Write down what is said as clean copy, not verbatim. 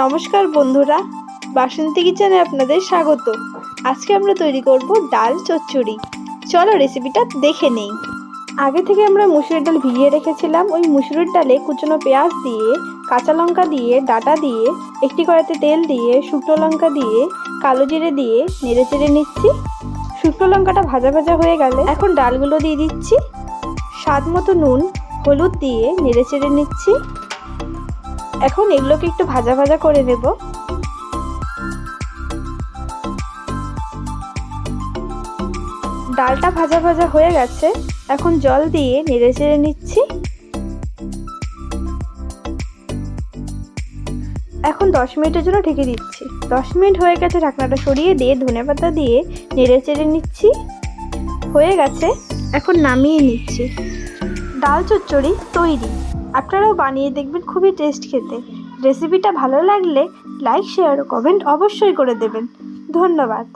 নমস্কার বন্ধুরা, বাসন্তী কিচেনে আপনাদের স্বাগত। আজকে আমরা তৈরি করব ডাল চচ্চড়ি। চলো রেসিপিটা দেখে নেই। আগে থেকে আমরা মুসুরির ডাল ভিজিয়ে রেখেছিলাম। ওই মুসুরির ডালে কুচনো পেঁয়াজ দিয়ে, কাঁচা লঙ্কা দিয়ে, ডাঁটা দিয়ে, একটি কড়াইতে তেল দিয়ে, শুকনো লঙ্কা দিয়ে, কালো জিরে দিয়ে নেড়ে চেড়ে নিচ্ছি। শুকনো লঙ্কাটা ভাজা ভাজা হয়ে গেলে এখন ডালগুলো দিয়ে দিচ্ছি। স্বাদ মতো নুন, হলুদ দিয়ে নেড়ে চেড়ে নিচ্ছি। এখন এগুলোকে একটু ভাজা ভাজা করে নেব। ডালটা ভাজা ভাজা হয়ে গেছে, এখন জল দিয়ে নেড়ে চেড়ে নিচ্ছি। এখন 10 মিনিটের জন্য ঢেকে দিচ্ছি। 10 মিনিট হয়ে গেছে, ঢাকনাটা সরিয়ে দিয়ে ধনেপাতা দিয়ে নেড়ে চেড়ে নিচ্ছি। হয়ে গেছে, এখন নামিয়ে নিচ্ছি। ডাল চচ্চড়ি তৈরি। আপনারাও বানিয়ে দেখবেন, খুবই টেস্ট খেতে। রেসিপিটা ভালো লাগলে লাইক, শেয়ার ও কমেন্ট অবশ্যই করে দেবেন। ধন্যবাদ।